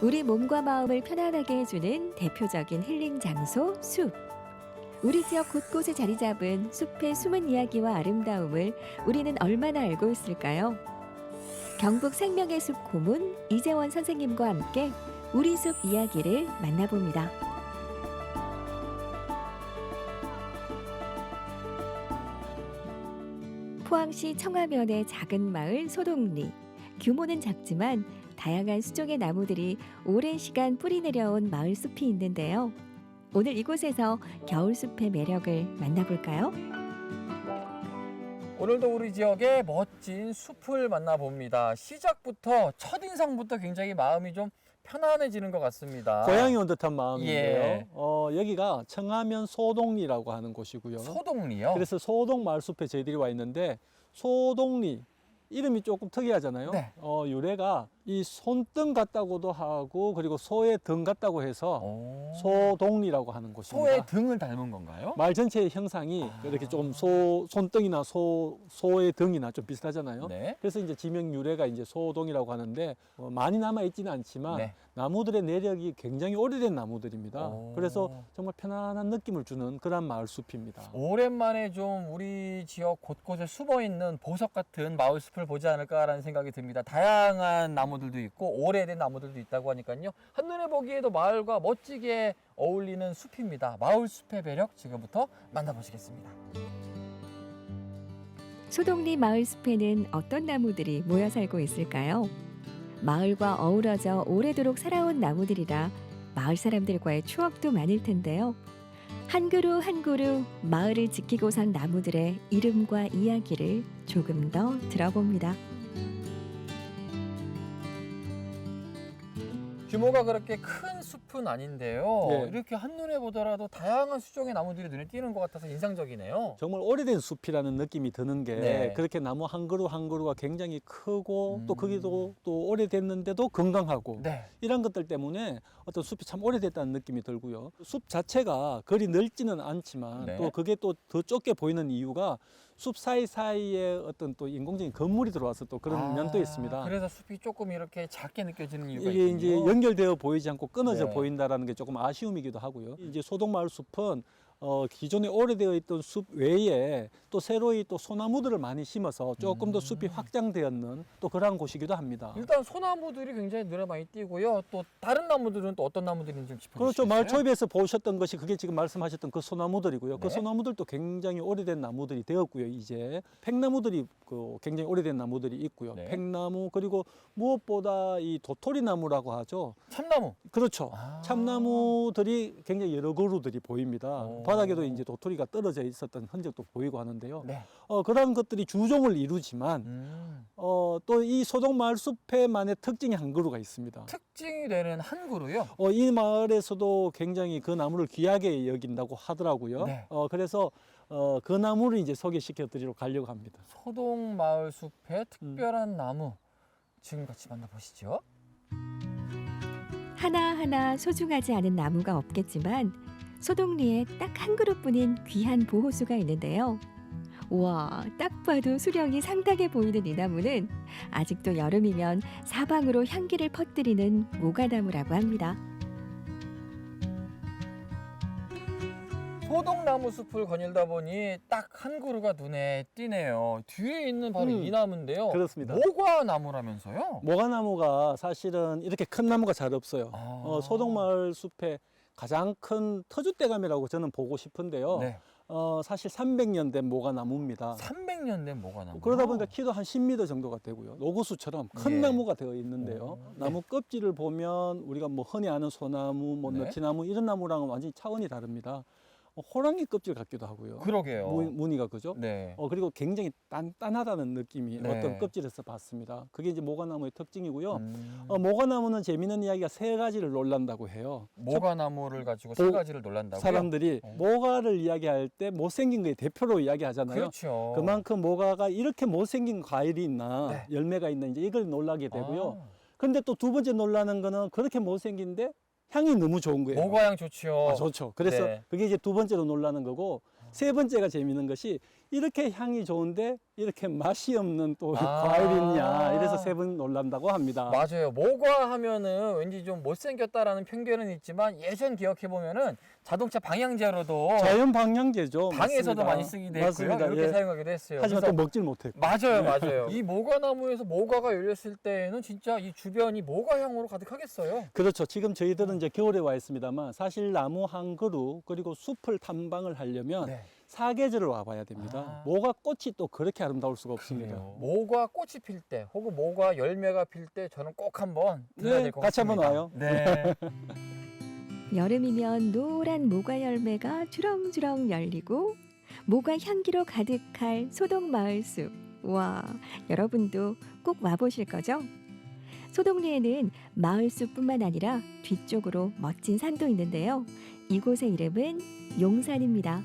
우리 몸과 마음을 편안하게 해주는 대표적인 힐링 장소 숲. 우리 지역 곳곳에 자리 잡은 숲의 숨은 이야기와 아름다움을 우리는 얼마나 알고 있을까요? 경북 생명의 숲 고문 이재원 선생님과 함께 우리 숲 이야기를 만나봅니다. 포항시 청하면의 작은 마을 소동리. 규모는 작지만 다양한 수종의 나무들이 오랜 시간 뿌리 내려온 마을 숲이 있는데요. 오늘 이곳에서 겨울숲의 매력을 만나볼까요? 오늘도 우리 지역의 멋진 숲을 만나봅니다. 시작부터 첫인상부터 굉장히 마음이 좀 편안해지는 것 같습니다. 고향이 온 듯한 마음인데요. 예. 여기가 청하면 소동리라고 하는 곳이고요. 소동리요? 그래서 소동 마을숲에 저희들이 와 있는데 소동리 이름이 조금 특이하잖아요. 네. 유래가 이 손등 같다고도 하고 그리고 소의 등 같다고 해서 오. 소동리라고 하는 곳입니다. 소의 등을 닮은 건가요? 말 전체의 형상이 이렇게 좀 손등이나 소의 등이나 좀 비슷하잖아요. 네. 그래서 이제 지명 유래가 이제 소동이라고 하는데 많이 남아 있지는 않지만 네. 나무들의 내력이 굉장히 오래된 나무들입니다. 오. 그래서 정말 편안한 느낌을 주는 그런 마을 숲입니다. 오랜만에 좀 우리 지역 곳곳에 숨어 있는 보석 같은 마을 숲을 보지 않을까라는 생각이 듭니다. 다양한 나무들도 있고 오래된 나무들도 있다고 하니까요. 한눈에 보기에도 마을과 멋지게 어울리는 숲입니다. 마을 숲의 매력 지금부터 만나보시겠습니다. 소동리 마을 숲에는 어떤 나무들이 모여 살고 있을까요? 마을과 어우러져 오래도록 살아온 나무들이라 마을 사람들과의 추억도 많을 텐데요. 한 그루 한 그루 마을을 지키고 산 나무들의 이름과 이야기를 조금 더 들어봅니다. 규모가 그렇게 큰 숲은 아닌데요. 네. 이렇게 한눈에 보더라도 다양한 수종의 나무들이 눈에 띄는 것 같아서 인상적이네요. 정말 오래된 숲이라는 느낌이 드는 게 네. 그렇게 나무 한 그루 한 그루가 굉장히 크고 또 거기도 또 오래됐는데도 건강하고 네. 이런 것들 때문에 어떤 숲이 참 오래됐다는 느낌이 들고요. 숲 자체가 그리 넓지는 않지만 네. 또 그게 또 더 좁게 보이는 이유가 숲 사이사이에 어떤 또 인공적인 건물이 들어와서 또 그런 면도 있습니다. 그래서 숲이 조금 이렇게 작게 느껴지는 이유가 이게 있군요. 이제 연결되어 보이지 않고 끊어져 네. 보인다라는 게 조금 아쉬움이기도 하고요. 이제 소동마을 숲은 기존에 오래되어 있던 숲 외에 또 새로이 또 소나무들을 많이 심어서 조금 더 숲이 확장되었는 또 그러한 곳이기도 합니다. 일단 소나무들이 굉장히 눈에 많이 띄고요. 또 다른 나무들은 또 어떤 나무들인지 좀 짚어주시겠어요? 그렇죠. 마을 초입에서 보셨던 것이 그게 지금 말씀하셨던 그 소나무들이고요. 그 네. 소나무들도 굉장히 오래된 나무들이 되었고요. 이제 팽나무들이 굉장히 오래된 나무들이 있고요. 네. 팽나무 그리고 무엇보다 이 도토리 나무라고 하죠. 참나무. 그렇죠. 아. 참나무들이 굉장히 여러 그루들이 보입니다. 오. 바닥에도 이제 도토리가 떨어져 있었던 흔적도 보이고 하는데요. 네. 그런 것들이 주종을 이루지만 또 이 소동마을 숲에만의 특징이 한 그루가 있습니다. 특징이 되는 한 그루요. 이 마을에서도 굉장히 그 나무를 귀하게 여긴다고 하더라고요. 네. 그래서 그 나무를 이제 소개시켜 드리러 가려고 합니다. 소동 마을 숲의 특별한 나무 지금 같이 만나보시죠. 하나하나 소중하지 않은 나무가 없겠지만 소동리에 딱 한 그루뿐인 귀한 보호수가 있는데요. 우와, 딱 봐도 수령이 상당해 보이는 이 나무는 아직도 여름이면 사방으로 향기를 퍼뜨리는 모가나무라고 합니다. 소동나무 숲을 거닐다 보니 딱 한 그루가 눈에 띄네요. 뒤에 있는 바로 이 나무인데요. 그렇습니다. 모과나무라면서요? 모가나무가 사실은 이렇게 큰 나무가 잘 없어요. 아. 소동마을 숲의 가장 큰 터줏대감이라고 저는 보고 싶은데요. 네. 사실 300년 된 모가나무입니다. 300년 된 모과나무. 그러다 보니까 키도 한 10m 정도가 되고요. 로고수처럼 큰 예. 나무가 되어 있는데요. 네. 나무 껍질을 보면 우리가 뭐 흔히 아는 소나무, 뭐 네. 너티나무 이런 나무랑은 완전히 차원이 다릅니다. 호랑이 껍질 같기도 하고요. 그러게요. 무늬가 그죠? 네. 그리고 굉장히 단단하다는 느낌이 네. 어떤 껍질에서 받습니다. 그게 이제 모가나무의 특징이고요. 음. 모가나무는 재미있는 이야기가 세 가지를 논란다고 해요. 모과나무를 가지고 세 가지를 놀란다고요? 사람들이 모가를 이야기할 때 못생긴 거에 대표로 이야기하잖아요. 그렇죠. 그만큼 모가가 이렇게 못생긴 과일이 있나 네. 열매가 있나 이제 이걸 놀라게 되고요. 아. 그런데 또 두 번째 놀라는 거는 그렇게 못생긴데 향이 너무 좋은 거예요. 모과향 좋죠. 좋죠. 그래서 네. 그게 이제 두 번째로 놀라는 거고 세 번째가 재미있는 것이 이렇게 향이 좋은데 이렇게 맛이 없는 또 과일이냐 이래서 세번 놀란다고 합니다. 맞아요. 모과 하면은 왠지 좀 못생겼다라는 편견은 있지만 예전 기억해 보면은 자동차 방향제로도 자연 방향제죠. 방에서도 맞습니다. 많이 쓰기도 했고요. 맞습니다. 이렇게 예. 사용하기도 했어요. 하지만 그래서 또 먹질 못했고. 맞아요, 맞아요. 이 모과나무에서 모과가 열렸을 때에는 진짜 이 주변이 모과향으로 가득하겠어요. 그렇죠. 지금 저희들은 이제 겨울에 와 있습니다만 사실 나무 한 그루 그리고 숲을 탐방을 하려면 네. 사계절을 와봐야 됩니다. 아. 모과 꽃이 또 그렇게 아름다울 수가 없습니다. 모과 꽃이 필 때, 혹은 모과 열매가 필 때 저는 꼭 한번 들러야 네, 될 것 같이 한번 같습니다. 와요. 네. 여름이면 노란 모과 열매가 주렁주렁 열리고 모과 향기로 가득할 소동마을 숲. 와, 여러분도 꼭 와보실 거죠? 소동리에는 마을 숲뿐만 아니라 뒤쪽으로 멋진 산도 있는데요. 이곳의 이름은 용산입니다.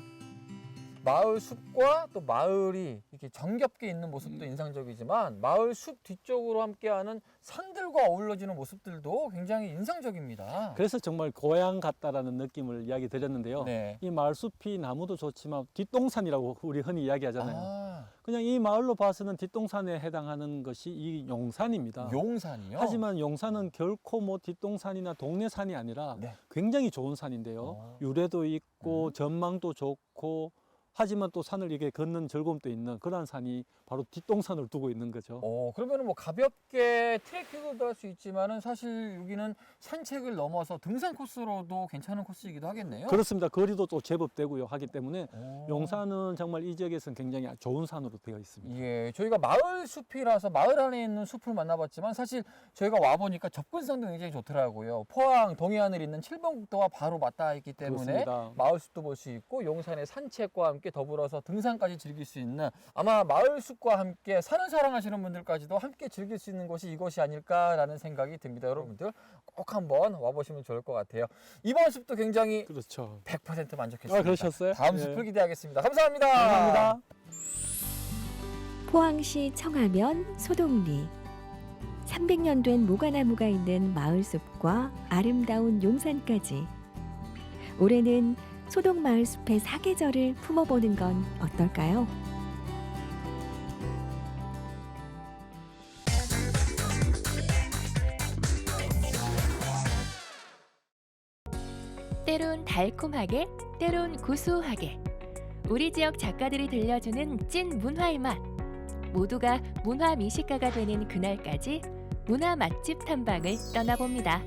마을 숲과 또 마을이 이렇게 정겹게 있는 모습도 인상적이지만 마을 숲 뒤쪽으로 함께하는 산들과 어우러지는 모습들도 굉장히 인상적입니다. 그래서 정말 고향 같다라는 느낌을 이야기 드렸는데요. 네. 이 마을 숲이 나무도 좋지만 뒷동산이라고 우리 흔히 이야기하잖아요. 아, 그냥 이 마을로 봐서는 뒷동산에 해당하는 것이 이 용산입니다. 용산이요? 하지만 용산은 결코 뭐 뒷동산이나 동네 산이 아니라 네. 굉장히 좋은 산인데요. 유래도 있고 전망도 좋고 하지만 또 산을 이렇게 걷는 즐거움도 있는 그러한 산이 바로 뒷동산을 두고 있는 거죠. 그러면 뭐 가볍게 트레킹도 할 수 있지만은 사실 여기는 산책을 넘어서 등산 코스로도 괜찮은 코스이기도 하겠네요. 그렇습니다. 거리도 또 제법 되고요 하기 때문에 오. 용산은 정말 이 지역에서는 굉장히 좋은 산으로 되어 있습니다. 예, 저희가 마을 숲이라서 마을 안에 있는 숲을 만나봤지만 사실 저희가 와보니까 접근성도 굉장히 좋더라고요. 포항 동해안을 잇는 칠번국도와 바로 맞닿아 있기 때문에 그렇습니다. 마을 숲도 볼 수 있고 용산의 산책과 함께 더불어서 등산까지 즐길 수 있는 아마 마을 숲과 함께 산을 사랑하시는 분들까지도 함께 즐길 수 있는 곳이 이곳이 아닐까라는 생각이 듭니다. 여러분들 꼭 한번 와보시면 좋을 것 같아요. 이번 숲도 굉장히 그렇죠. 100% 만족했습니다. 아, 그러셨어요? 다음 예. 숲을 기대하겠습니다. 감사합니다. 감사합니다. 포항시 청하면 소동리. 300년 된 모과나무가 있는 마을숲과 아름다운 용산까지. 올해는 소동마을숲의 사계절을 품어보는 건 어떨까요? 때론 달콤하게, 때론 구수하게. 우리 지역 작가들이 들려주는 찐 문화의 맛. 모두가 문화 미식가가 되는 그날까지 문화 맛집 탐방을 떠나봅니다.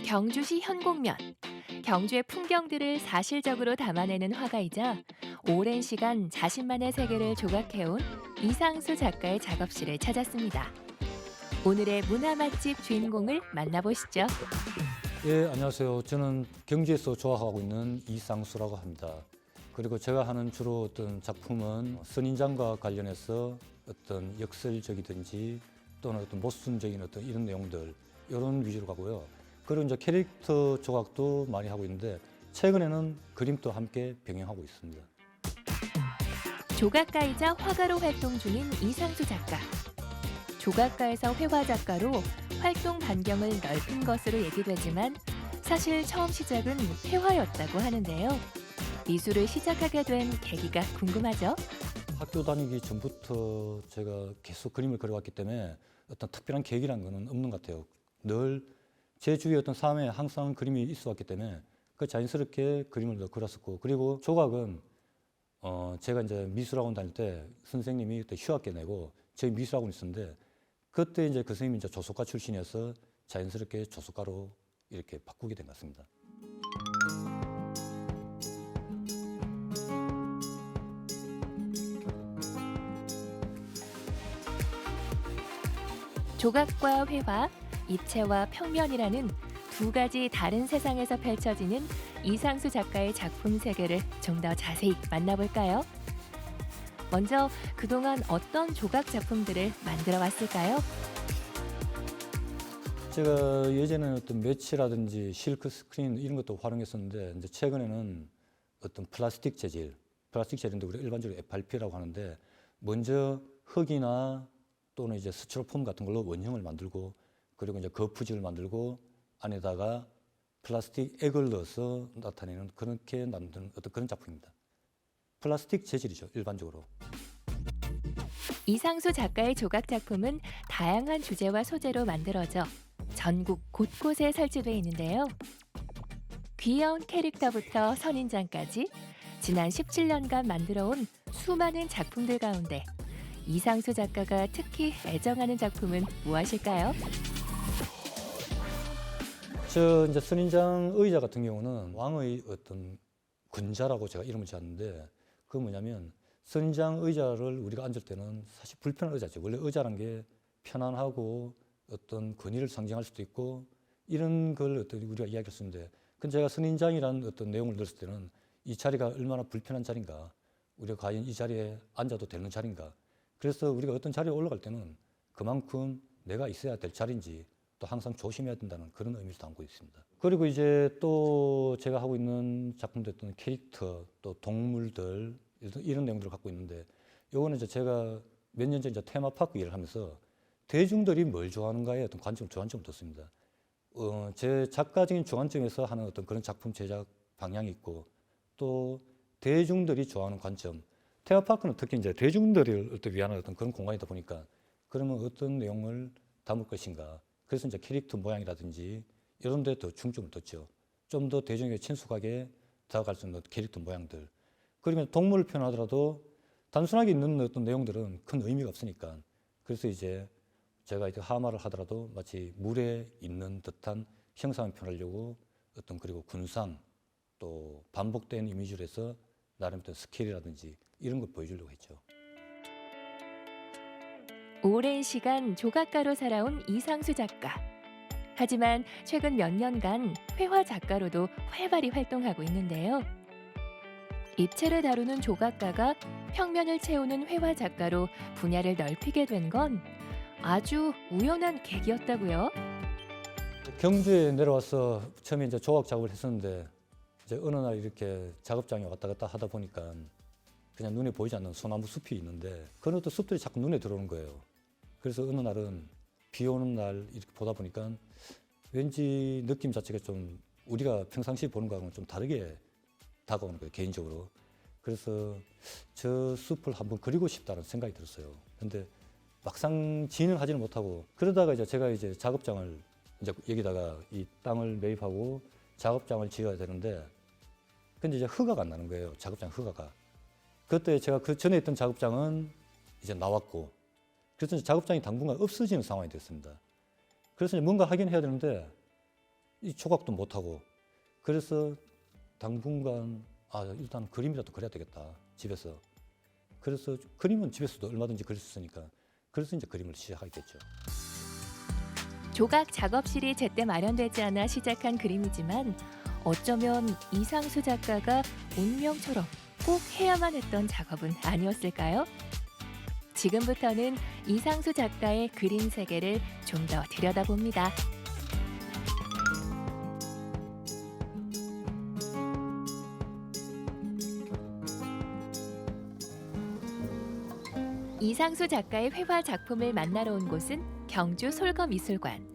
경주시 현곡면. 경주의 풍경들을 사실적으로 담아내는 화가이자 오랜 시간 자신만의 세계를 조각해온 이상수 작가의 작업실을 찾았습니다. 오늘의 문화 맛집 주인공을 만나보시죠. 예, 안녕하세요. 저는 경주에서 조합하고 있는 이상수라고 합니다. 그리고 제가 하는 주로 어떤 작품은 선인장과 관련해서 어떤 역설적이든지 또는 어떤 모순적인 어떤 이런 내용들 이런 위주로 가고요. 그리고 이제 캐릭터 조각도 많이 하고 있는데 최근에는 그림도 함께 병행하고 있습니다. 조각가이자 화가로 활동 중인 이상수 작가. 조각가에서 회화 작가로 활동 반경을 넓힌 것으로 얘기되지만 사실 처음 시작은 회화였다고 하는데요. 미술을 시작하게 된 계기가 궁금하죠? 학교 다니기 전부터 제가 계속 그림을 그려왔기 때문에 어떤 특별한 계기란 거는 없는 것 같아요. 늘 제 주위에 어떤 삶에 항상 그림이 있어 왔기 때문에 그 자연스럽게 그림을 그렸었고, 그리고 조각은 제가 이제 미술학원 다닐 때 선생님이 그때 휴학계 내고 저희 미술학원 있었는데 그때 이제 그 선생님이 이제 조속가 출신이어서 자연스럽게 조속가로 이렇게 바꾸게 된 것 같습니다. 조각과 회화, 입체와 평면이라는 두 가지 다른 세상에서 펼쳐지는 이상수 작가의 작품 세계를 좀 더 자세히 만나볼까요? 먼저 그동안 어떤 조각 작품들을 만들어 왔을까요? 제가 예전에는 어떤 매치라든지 실크 스크린 이런 것도 활용했었는데 이제 최근에는 어떤 플라스틱 재질인데 우리가 일반적으로 FRP라고 하는데 먼저 흙이나 또는 이제 스티로폼 같은 걸로 원형을 만들고 그리고 이제 거푸집을 만들고 안에다가 플라스틱 액을 넣어서 나타내는 그렇게 만드는 어떤 그런 작품입니다. 플라스틱 재질이죠, 일반적으로. 이상수 작가의 조각 작품은 다양한 주제와 소재로 만들어져 전국 곳곳에 설치돼 있는데요. 귀여운 캐릭터부터 선인장까지 지난 17년간 만들어온 수많은 작품들 가운데 이상수 작가가 특히 애정하는 작품은 무엇일까요? 저 이제 선인장 의자 같은 경우는 왕의 어떤 군자라고 제가 이름을 지었는데, 그 뭐냐면 선인장 의자를 우리가 앉을 때는 사실 불편한 의자죠. 원래 의자란 게 편안하고 어떤 권위를 상징할 수도 있고 이런 걸 어떤 우리가 이야기할 수 있는데, 근데 제가 선인장이라는 어떤 내용을 넣었을 때는 이 자리가 얼마나 불편한 자리인가, 우리가 과연 이 자리에 앉아도 되는 자리인가, 그래서 우리가 어떤 자리에 올라갈 때는 그만큼 내가 있어야 될 자리인지 또 항상 조심해야 된다는 그런 의미를 담고 있습니다. 그리고 이제 또 제가 하고 있는 작품도 어떤 캐릭터, 또 동물들 이런 내용들을 갖고 있는데, 요거는 이제 제가 몇 년 전 이제 테마파크 일을 하면서 대중들이 뭘 좋아하는가에 어떤 주안점을 뒀습니다. 제 작가적인 주관점에서 하는 어떤 그런 작품 제작 방향이 있고, 또 대중들이 좋아하는 관점. 테마파크는 특히 이제 대중들을 어떤 위한 어떤 그런 공간이다 보니까, 그러면 어떤 내용을 담을 것인가. 그래서 이제 캐릭터 모양이라든지 이런 데 더 중점을 뒀죠. 좀 더 대중에게 친숙하게 다가갈 수 있는 캐릭터 모양들. 그리고 동물을 표현하더라도 단순하게 있는 어떤 내용들은 큰 의미가 없으니까, 그래서 이제 제가 이제 하마를 하더라도 마치 물에 있는 듯한 형상을 표현하려고 어떤, 그리고 군상 또 반복된 이미지로 해서 나름 어떤 스케일이라든지 이런 걸 보여주려고 했죠. 오랜 시간 조각가로 살아온 이상수 작가. 하지만 최근 몇 년간 회화 작가로도 활발히 활동하고 있는데요. 입체를 다루는 조각가가 평면을 채우는 회화 작가로 분야를 넓히게 된 건 아주 우연한 계기였다고요. 경주에 내려와서 처음에 이제 조각 작업을 했었는데, 이제 어느 날 이렇게 작업장에 왔다 갔다 하다 보니까 그냥 눈에 보이지 않는 소나무 숲이 있는데, 그런 또 숲들이 자꾸 눈에 들어오는 거예요. 그래서 어느 날은 비 오는 날 이렇게 보다 보니까 왠지 느낌 자체가 좀 우리가 평상시에 보는 거하고는 좀 다르게 다가오는 거예요, 개인적으로. 그래서 저 숲을 한번 그리고 싶다는 생각이 들었어요. 근데 막상 지인을 하지는 못하고, 그러다가 이제 제가 이제 작업장을 이제 여기다가 이 땅을 매입하고 작업장을 지어야 되는데, 근데 이제 허가가 안 나는 거예요, 작업장 허가가. 그때 제가 그 전에 있던 작업장은 이제 나왔고, 그래서 이제 작업장이 당분간 없어지는 상황이 됐습니다. 그래서 이제 뭔가 하긴 해야 되는데 이 조각도 못 하고, 그래서 당분간 일단 그림이라도 그려야 되겠다, 집에서. 그래서 그림은 집에서도 얼마든지 그릴 수 있으니까, 그래서 이제 그림을 시작하게 됐죠. 조각 작업실이 제때 마련되지 않아 시작한 그림이지만 어쩌면 이상수 작가가 운명처럼 꼭 해야만 했던 작업은 아니었을까요? 지금부터는 이상수 작가의 그림 세계를 좀 더 들여다봅니다. 이상수 작가의 회화 작품을 만나러 온 곳은 경주 솔거미술관.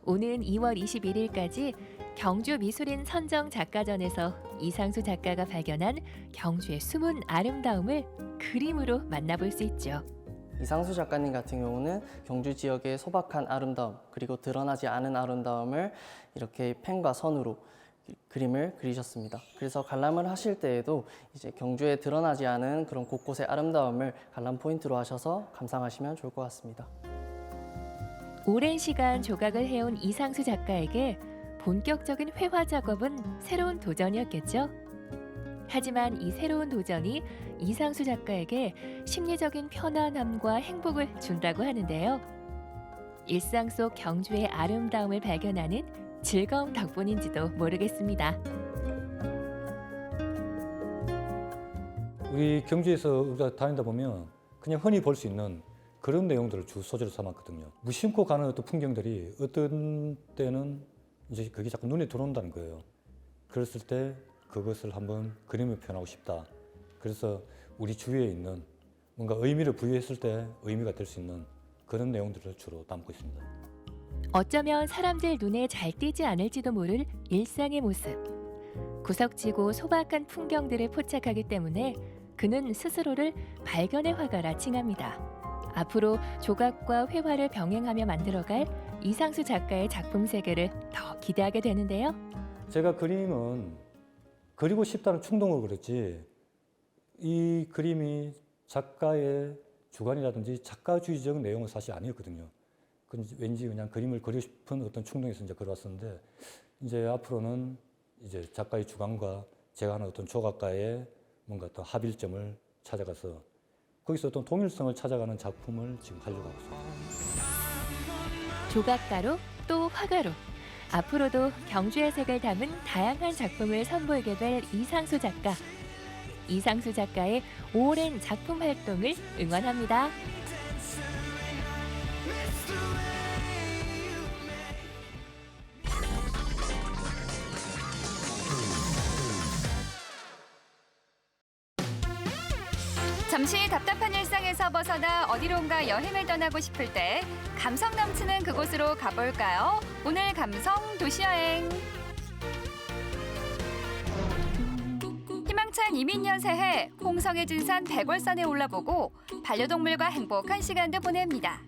오는 2월 21일까지 경주 미술인 선정 작가전에서 이상수 작가가 발견한 경주의 숨은 아름다움을 그림으로 만나볼 수 있죠. 이상수 작가님 같은 경우는 경주 지역의 소박한 아름다움, 그리고 드러나지 않은 아름다움을 이렇게 펜과 선으로 그림을 그리셨습니다. 그래서 관람을 하실 때에도 이제 경주에 드러나지 않은 그런 곳곳의 아름다움을 관람 포인트로 하셔서 감상하시면 좋을 것 같습니다. 오랜 시간 조각을 해온 이상수 작가에게 본격적인 회화 작업은 새로운 도전이었겠죠. 하지만 이 새로운 도전이 이상수 작가에게 심리적인 편안함과 행복을 준다고 하는데요. 일상 속 경주의 아름다움을 발견하는 즐거움 덕분인지도 모르겠습니다. 우리 경주에서 우리가 다니다 보면 그냥 흔히 볼 수 있는 그런 내용들을 주 소재로 삼았거든요. 무심코 가는 어떤 풍경들이 어떤 때는 이제 그게 자꾸 눈에 들어온다는 거예요. 그랬을 때 그것을 한번 그림을 표현하고 싶다. 그래서 우리 주위에 있는 뭔가 의미를 부여했을 때 의미가 될 수 있는 그런 내용들을 주로 담고 있습니다. 어쩌면 사람들 눈에 잘 띄지 않을지도 모를 일상의 모습. 구석지고 소박한 풍경들을 포착하기 때문에 그는 스스로를 발견의 화가라 칭합니다. 앞으로 조각과 회화를 병행하며 만들어갈 이상수 작가의 작품 세계를 더 기대하게 되는데요. 제가 그림은 그리고 싶다는 충동으로 그랬지 이 그림이 작가의 주관이라든지 작가주의적 내용은 사실 아니었거든요. 왠지 그냥 그림을 그리고 싶은 어떤 충동에서 이제 그려왔었는데 이제 앞으로는 이제 작가의 주관과 제가 하는 어떤 조각가의 뭔가 더 합일점을 찾아가서 거기서 어떤 통일성을 찾아가는 작품을 지금 하려고 하고 있습니다. 조각가로 또 화가로 앞으로도 경주의 색을 담은 다양한 작품을 선보이게 될 이상수 작가. 이상수 작가의 오랜 작품 활동을 응원합니다. 잠시 답답한 일상에서 벗어나 어디론가 여행을 떠나고 싶을 때 감성 넘치는 그곳으로 가볼까요? 오늘 감성 도시여행. 희망찬 이민년 새해 홍성의 진산 백월산에 올라보고 반려동물과 행복한 시간도 보냅니다.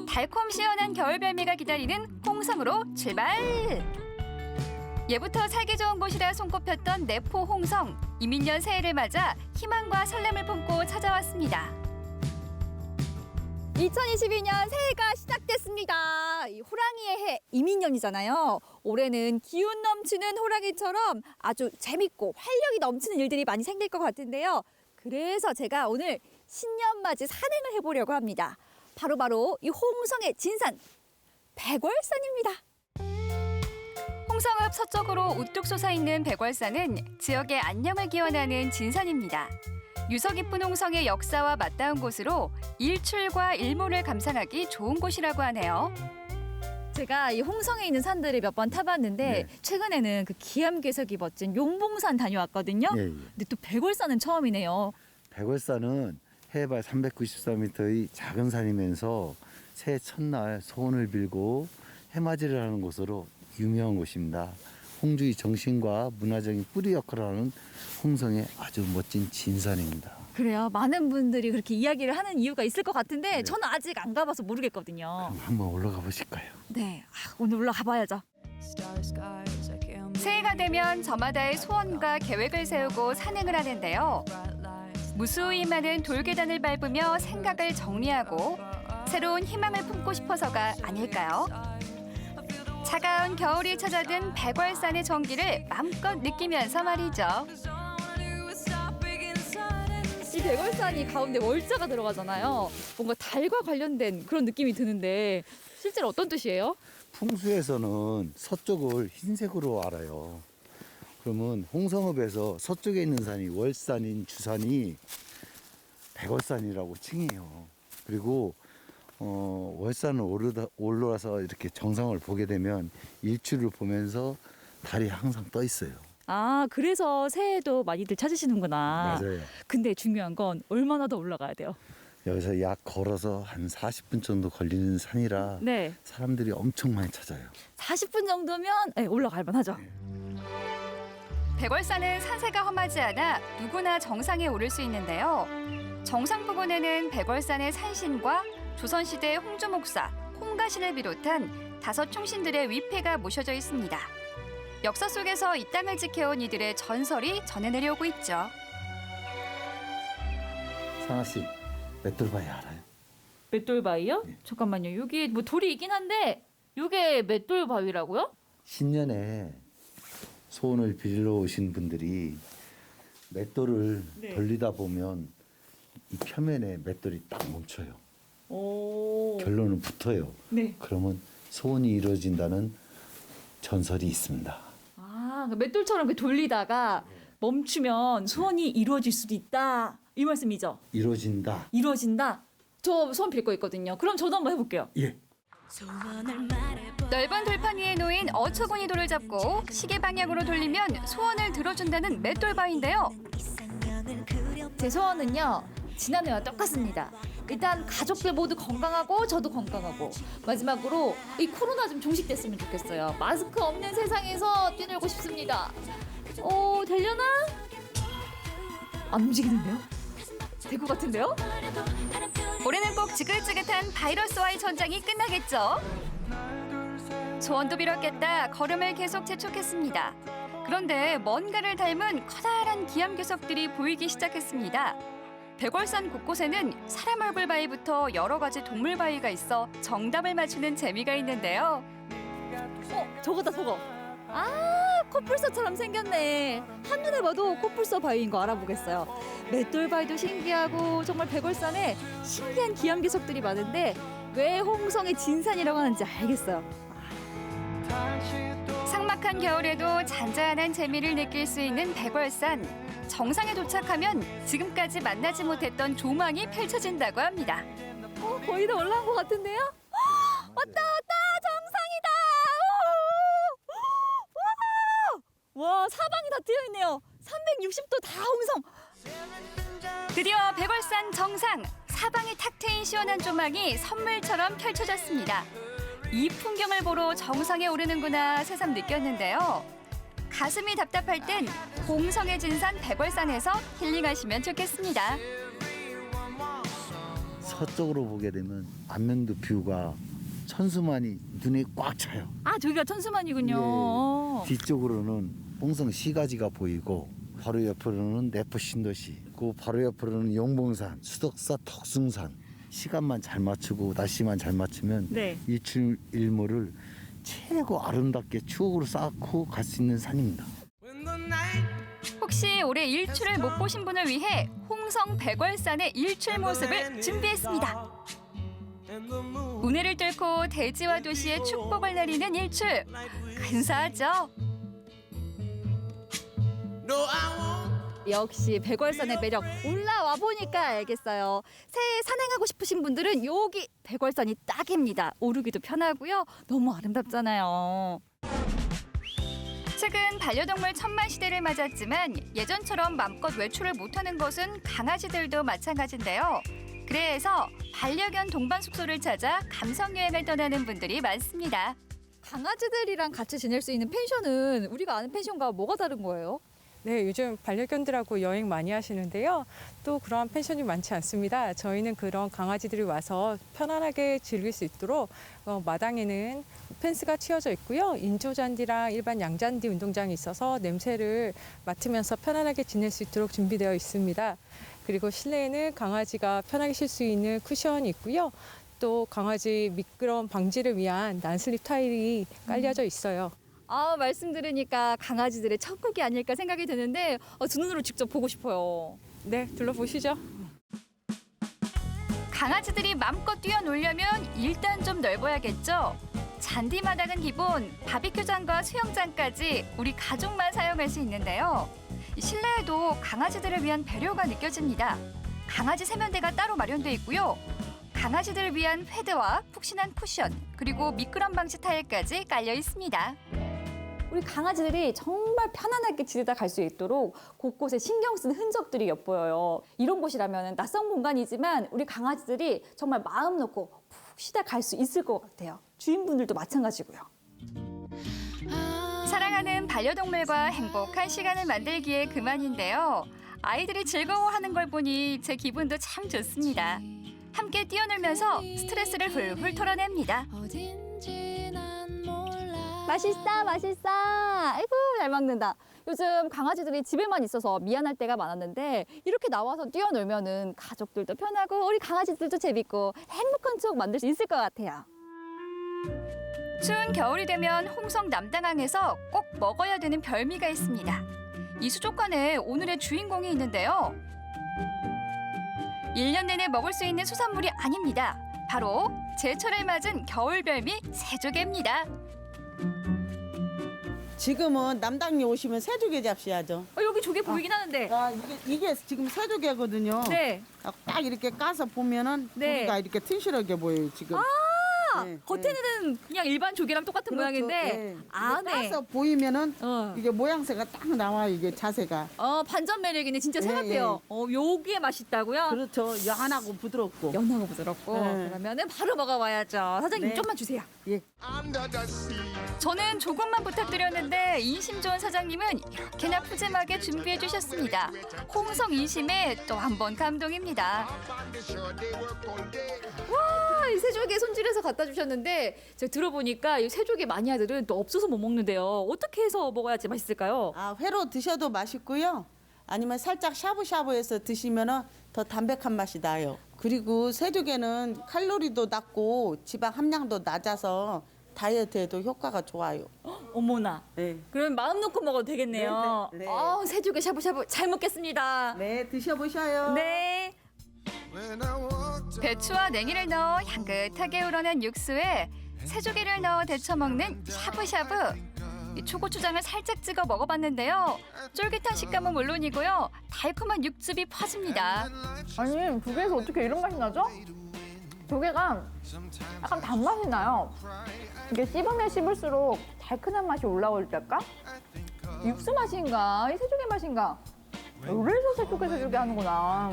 달콤 시원한 겨울 별미가 기다리는 홍성으로 출발! 예부터 살기 좋은 곳이라 손꼽혔던 내포 홍성. 이민년 새해를 맞아 희망과 설렘을 품고 찾아왔습니다. 2022년 새해가 시작됐습니다. 이 호랑이의 해 이민년이잖아요. 올해는 기운 넘치는 호랑이처럼 아주 재밌고 활력이 넘치는 일들이 많이 생길 것 같은데요. 그래서 제가 오늘 신년맞이 산행을 해보려고 합니다. 바로 이 홍성의 진산 백월산입니다. 홍성읍 서쪽으로 우뚝 솟아있는 백월산은 지역의 안녕을 기원하는 진산입니다. 유서 깊은 홍성의 역사와 맞닿은 곳으로 일출과 일몰을 감상하기 좋은 곳이라고 하네요. 제가 이 홍성에 있는 산들을 몇 번 타봤는데 네. 최근에는 그 기암괴석이 멋진 용봉산 다녀왔거든요. 예, 예. 근데 또 백월산은 처음이네요. 백월산은 해발 394m의 작은 산이면서 새해 첫날 소원을 빌고 해맞이를 하는 곳으로 유명한 곳입니다. 홍주의 정신과 문화적인 뿌리 역할을 하는 홍성의 아주 멋진 진산입니다. 그래요. 많은 분들이 그렇게 이야기를 하는 이유가 있을 것 같은데 네. 저는 아직 안 가봐서 모르겠거든요. 그럼 한번 올라가 보실까요? 네, 오늘 올라가 봐야죠. 새해가 되면 저마다의 소원과 계획을 세우고 산행을 하는데요. 무수히 많은 돌계단을 밟으며 생각을 정리하고 새로운 희망을 품고 싶어서가 아닐까요? 차가운 겨울이 찾아든 백월산의 정기를 마음껏 느끼면서 말이죠. 이 백월산이 가운데 월자가 들어가잖아요. 뭔가 달과 관련된 그런 느낌이 드는데 실제로 어떤 뜻이에요? 풍수에서는 서쪽을 흰색으로 알아요. 그러면 홍성읍에서 서쪽에 있는 산이 월산인 주산이 백월산이라고 칭해요. 그리고 월산을 올라서 이렇게 정상을 보게 되면 일출을 보면서 달이 항상 떠 있어요. 아, 그래서 새해도 많이들 찾으시는구나. 맞아요. 근데 중요한 건 얼마나 더 올라가야 돼요? 여기서 약 걸어서 한 40분 정도 걸리는 산이라 네, 사람들이 엄청 많이 찾아요. 40분 정도면 올라갈 만하죠. 백월산은 산세가 험하지 않아 누구나 정상에 오를 수 있는데요. 정상 부근에는 백월산의 산신과 조선시대 홍주 목사, 홍가신을 비롯한 5 충신들의 위패가 모셔져 있습니다. 역사 속에서 이 땅을 지켜온 이들의 전설이 전해내려오고 있죠. 상아 씨, 맷돌바위 알아요? 맷돌바위요? 네. 잠깐만요. 여기 뭐 돌이 있긴 한데 이게 맷돌바위라고요? 신년에 소원을 빌러 오신 분들이 맷돌을 네. 돌리다 보면 이 표면에 맷돌이 딱 멈춰요. 오. 결론은 붙어요. 네. 그러면 소원이 이루어진다는 전설이 있습니다. 아, 맷돌처럼 돌리다가 멈추면 소원이 이루어질 수도 있다. 이 말씀이죠? 이루어진다. 이루어진다? 저 소원 빌 거 있거든요. 그럼 저도 한번 해볼게요. 예. 넓은 돌판 위에 놓인 어처구니 돌을 잡고 시계 방향으로 돌리면 소원을 들어준다는 맷돌바위인데요. 제 소원은요, 지난해와 똑같습니다. 일단 가족들 모두 건강하고 저도 건강하고 마지막으로 이 코로나 좀 종식됐으면 좋겠어요. 마스크 없는 세상에서 뛰놀고 싶습니다. 되려나? 안 움직이는데요? 될 것 같은데요? 올해는 꼭 지긋지긋한 바이러스와의 전장이 끝나겠죠? 소원도 빌었겠다 걸음을 계속 재촉했습니다. 그런데 뭔가를 닮은 커다란 기암괴석들이 보이기 시작했습니다. 백월산 곳곳에는 사람 얼굴 바위부터 여러 가지 동물 바위가 있어 정답을 맞추는 재미가 있는데요. 저거다 저거. 아, 코뿔소처럼 생겼네. 한눈에 봐도 코뿔소 바위인 거 알아보겠어요. 맷돌 바위도 신기하고 정말 백월산에 신기한 기암괴석들이 많은데 왜 홍성의 진산이라고 하는지 알겠어요. 삭막한 겨울에도 잔잔한 재미를 느낄 수 있는 백월산. 정상에 도착하면 지금까지 만나지 못했던 조망이 펼쳐진다고 합니다. 거의 다 올라온 것 같은데요? 왔다 정상이다. 와, 사방이 다 트여 있네요. 360도 다 홍성. 드디어 백월산 정상. 사방이 탁 트인 시원한 조망이 선물처럼 펼쳐졌습니다. 이 풍경을 보러 정상에 오르는구나 새삼 느꼈는데요. 가슴이 답답할 땐 홍성의 진산 백월산에서 힐링하시면 좋겠습니다. 서쪽으로 보게 되면 안면도 뷰가 천수만이 눈에 꽉 차요. 아, 저기가 천수만이군요. 뒤쪽으로는 홍성 시가지가 보이고 바로 옆으로는 내포 신도시, 그 바로 옆으로는 용봉산, 수덕사 덕숭산. 시간만 잘 맞추고 날씨만 잘 맞추면 네. 일출일모를 최고 아름답게 추억으로 쌓고 갈 수 있는 산입니다. 혹시 올해 일출을 못 보신 분을 위해 홍성 백월산의 일출 모습을 준비했습니다. 운해를 뚫고 대지와 도시의 축복을 내리는 일출. 근사하죠? 역시 백월산의 매력 올라와 보니까 알겠어요. 새해 산행하고 싶으신 분들은 여기 백월산이 딱입니다. 오르기도 편하고요. 너무 아름답잖아요. 최근 반려동물 천만 시대를 맞았지만 예전처럼 맘껏 외출을 못하는 것은 강아지들도 마찬가지인데요. 그래서 반려견 동반 숙소를 찾아 감성 여행을 떠나는 분들이 많습니다. 강아지들이랑 같이 지낼 수 있는 펜션은 우리가 아는 펜션과 뭐가 다른 거예요? 네, 요즘 반려견들하고 여행 많이 하시는데요. 또 그러한 펜션이 많지 않습니다. 저희는 그런 강아지들이 와서 편안하게 즐길 수 있도록 마당에는 펜스가 치어져 있고요. 인조잔디랑 일반 양잔디 운동장이 있어서 냄새를 맡으면서 편안하게 지낼 수 있도록 준비되어 있습니다. 그리고 실내에는 강아지가 편하게 쉴 수 있는 쿠션이 있고요. 또 강아지 미끄럼 방지를 위한 난슬립 타일이 깔려져 있어요. 아, 말씀 들으니까 강아지들의 천국이 아닐까 생각이 드는데 두 눈으로 직접 보고 싶어요. 네, 둘러보시죠. 강아지들이 맘껏 뛰어놀려면 일단 좀 넓어야겠죠? 잔디마당은 기본, 바비큐장과 수영장까지 우리 가족만 사용할 수 있는데요. 실내에도 강아지들을 위한 배려가 느껴집니다. 강아지 세면대가 따로 마련돼 있고요. 강아지들을 위한 패드와 푹신한 쿠션, 그리고 미끄럼 방지 타일까지 깔려 있습니다. 우리 강아지들이 정말 편안하게 지내다 갈 수 있도록 곳곳에 신경 쓴 흔적들이 엿보여요. 이런 곳이라면 낯선 공간이지만 우리 강아지들이 정말 마음 놓고 푹 쉬다 갈 수 있을 것 같아요. 주인분들도 마찬가지고요. 사랑하는 반려동물과 행복한 시간을 만들기에 그만인데요. 아이들이 즐거워하는 걸 보니 제 기분도 참 좋습니다. 함께 뛰어놀면서 스트레스를 훌훌 털어냅니다. 맛있어, 맛있어. 아이고, 잘 먹는다. 요즘 강아지들이 집에만 있어서 미안할 때가 많았는데 이렇게 나와서 뛰어놀면은 가족들도 편하고 우리 강아지들도 재밌고 행복한 추억 만들 수 있을 것 같아요. 추운 겨울이 되면 홍성 남당항에서 꼭 먹어야 되는 별미가 있습니다. 이 수족관에 오늘의 주인공이 있는데요. 1년 내내 먹을 수 있는 수산물이 아닙니다. 바로 제철을 맞은 겨울 별미 새조개입니다. 지금은 남당에 오시면 새조개 잡수야죠. 여기 조개 보이긴 하는데. 아, 이게 지금 새조개거든요. 네. 딱 이렇게 까서 보면은 네. 고기가 이렇게 튼실하게 보여요, 지금. 네, 겉에는 그냥 일반 조개랑 똑같은 그렇죠. 모양인데 네. 안에 까서 보이면은 어. 이게 모양새가 딱 나와요, 이게 자세가. 반전 매력이네. 진짜 새 예, 같아요. 요게 맛있다고요? 그렇죠. 연하고 부드럽고. 연하고 부드럽고. 네. 그러면은 바로 먹어봐야죠. 사장님 네. 좀만 주세요. 예. 저는 조금만 부탁드렸는데 인심 좋은 사장님은 이렇게나 푸짐하게 준비해 주셨습니다. 홍성 인심에 또 한 번 감동입니다. 와, 이 새조개 손질해서 갖다 주셨는데 제가 들어보니까 이 새조개 마니아들은 또 없어서 못 먹는데요. 어떻게 해서 먹어야지 맛있을까요? 아, 회로 드셔도 맛있고요. 아니면 살짝 샤브샤브해서 드시면은 더 담백한 맛이 나요. 그리고 새조개는 칼로리도 낮고 지방 함량도 낮아서 다이어트에도 효과가 좋아요. 어머나. 네. 그럼 마음 놓고 먹어도 되겠네요. 네, 네, 네. 새조개 샤브샤브 잘 먹겠습니다. 네, 드셔보셔요. 네. 배추와 냉이를 넣어 향긋하게 우러낸 육수에 새조개를 넣어 데쳐 먹는 샤브샤브. 이 초고추장을 살짝 찍어 먹어봤는데요. 쫄깃한 식감은 물론이고요. 달콤한 육즙이 퍼집니다. 아니, 조개에서 어떻게 이런 맛이 나죠? 조개가 약간 단맛이 나요. 이게 씹으면 씹을수록 달큰한 맛이 올라올 때까? 육수 맛인가? 이 새조개 맛인가? 그래서 새조개 하는구나.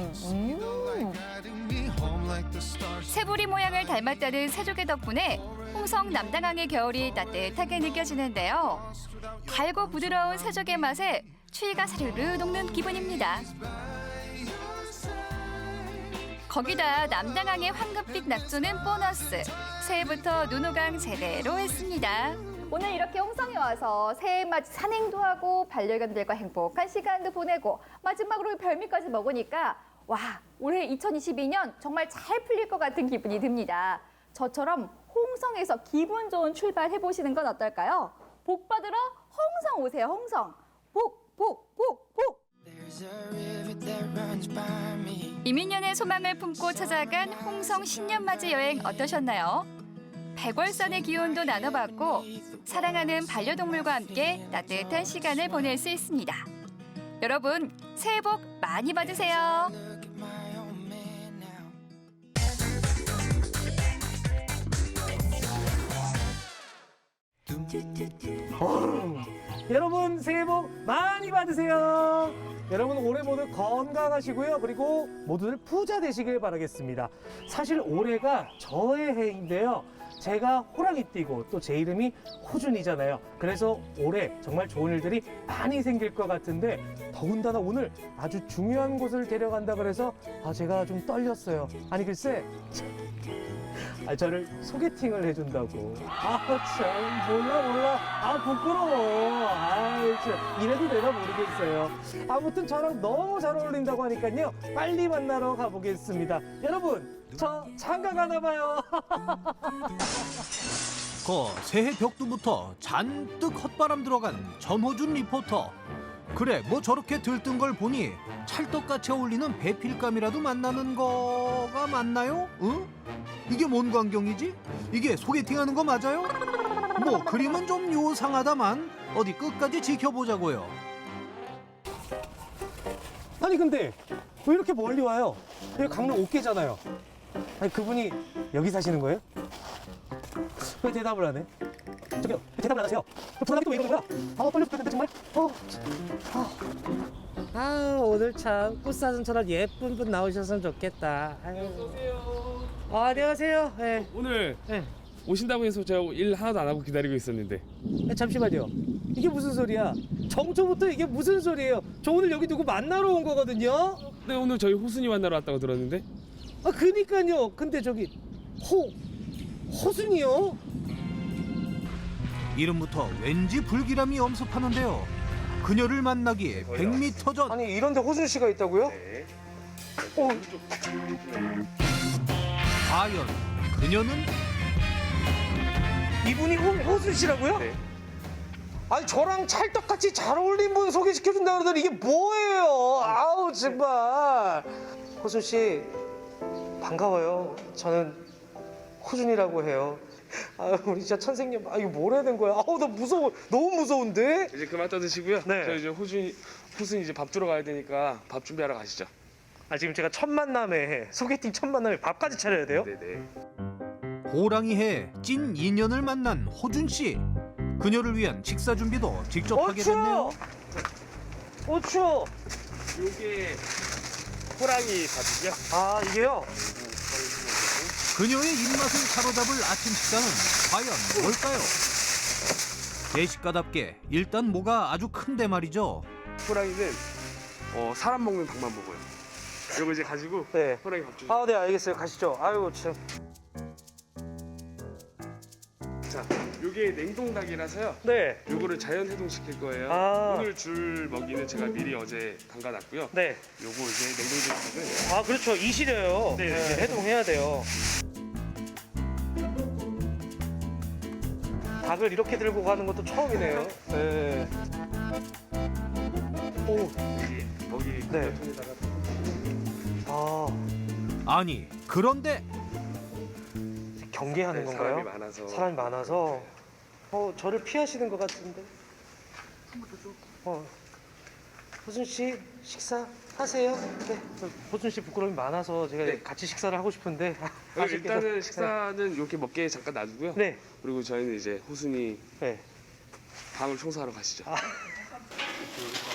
새부리 모양을 닮았다는 새조개 덕분에 홍성 남당항의 겨울이 따뜻하게 느껴지는데요. 달고 부드러운 새조개 맛에 추위가 사르르 녹는 기분입니다. 거기다 남당항의 황금빛 낙조는 보너스. 새해부터 눈호강 제대로 했습니다. 오늘 이렇게 홍성에 와서 새해맞이 산행도 하고 반려견들과 행복한 시간도 보내고 마지막으로 별미까지 먹으니까 와, 올해 2022년 정말 잘 풀릴 것 같은 기분이 듭니다. 저처럼 홍성에서 기분 좋은 출발 해보시는 건 어떨까요? 복 받으러 홍성 오세요, 홍성. 복, 복, 복, 복. 이민년의 소망을 품고 찾아간 홍성 신년맞이 여행 어떠셨나요? 백월산의 기운도 나눠봤고 사랑하는 반려동물과 함께 따뜻한 시간을 보낼 수 있습니다. 여러분, 새해 복 많이 받으세요. 여러분 새해 복 많이 받으세요. 여러분 올해 모두 건강하시고요. 그리고 모두들 부자 되시길 바라겠습니다. 사실 올해가 저의 해인데요. 제가 호랑이띠고 또 제 이름이 호준이잖아요. 그래서 올해 정말 좋은 일들이 많이 생길 것 같은데 더군다나 오늘 아주 중요한 곳을 데려간다 그래서 제가 좀 떨렸어요. 아니 글쎄 저를 소개팅을 해준다고. 참 몰라. 부끄러워. 참 이래도 내가 모르겠어요. 아무튼 저랑 너무 잘 어울린다고 하니까요. 빨리 만나러 가보겠습니다. 여러분 저 장가 가나 봐요. 새해 벽두부터 잔뜩 헛바람 들어간 전호준 리포터. 그래 뭐 저렇게 들뜬 걸 보니 찰떡같이 어울리는 배필감이라도 만나는 거가 맞나요? 응? 이게 뭔 광경이지? 이게 소개팅하는 거 맞아요? 뭐 그림은 좀 요상하다만 어디 끝까지 지켜보자고요. 아니 근데 왜 이렇게 멀리 와요? 여기 강릉 옥계잖아요. 아니 그분이 여기 사시는 거예요? 왜 대답을 안 해? 저기요, 대답을 안 하세요. 전화기 또 왜 이러는 거야? 빨리 부탁드는데 정말. 오늘 참 꽃사슴처럼 예쁜 분 나오셨으면 좋겠다. 어서오세요. 안녕하세요. 네. 오늘 오신다고 해서 제가 일 하나도 안 하고 기다리고 있었는데. 잠시만요. 이게 무슨 소리야? 정초부터 이게 무슨 소리예요? 저 오늘 여기 누구 만나러 온 거거든요. 네, 오늘 저희 호순이 만나러 왔다고 들었는데. 그니까요. 근데 저기 호순이요? 이름부터 왠지 불길함이 엄습하는데요. 그녀를 만나기에 100m 전. 아니 이런데 호순 씨가 있다고요? 네. 과연 그녀는? 이분이 호순 씨라고요? 네. 아니 저랑 찰떡같이 잘 어울린 분 소개시켜준다 그러더니 이게 뭐예요? 아우 정말. 호순 씨 반가워요. 저는 호준이라고 해요. 우리 진짜 천생님, 이거 뭘 해야 된 거야? 나 무서워. 너무 무서운데? 이제 그만 떠드시고요. 네. 저 이제 호순이 이제 밥 주러 가야 되니까 밥 준비하러 가시죠. 지금 제가 첫 만남에 소개팅 첫 만남에 밥까지 차려야 돼요? 네네. 호랑이해 찐 인연을 만난 호준 씨. 그녀를 위한 식사 준비도 직접 하게 됐네요. 추워. 요게 호랑이 밥이죠? 이게요? 그녀의 입맛을 사로잡을 아침 식사는 과연 뭘까요? 대식가답게 일단 뭐가 아주 큰데 말이죠. 호랑이는 사람 먹는 닭만 먹어요. 이거 이제 가지고 네. 호랑이 밥 주세요. 아, 네, 알겠어요. 가시죠. 아유, 참. 자, 요게 냉동닭이라서요. 네. 요거를 자연 해동시킬 거예요. 아. 오늘 줄 먹이는 제가 미리 어제 담가놨고요. 네. 요거 이제 냉동된 닭은 아, 그렇죠. 이 시려요. 네, 네, 네. 해동해야 돼요. 닭을 이렇게 들고 가는 것도 처음이네요. 네. 오, 먹이 네. 통에다가 아니 그런데 경계하는 건가요? 사람이 많아서. 사람이 많아서. 저를 피하시는 것 같은데. 호순 씨 식사 하세요. 네. 호순 씨 부끄러움이 많아서 제가 네. 같이 식사를 하고 싶은데. 일단은 식사는 이렇게 먹게 잠깐 놔두고요. 네. 그리고 저희는 이제 호순이 네. 방을 청소하러 가시죠.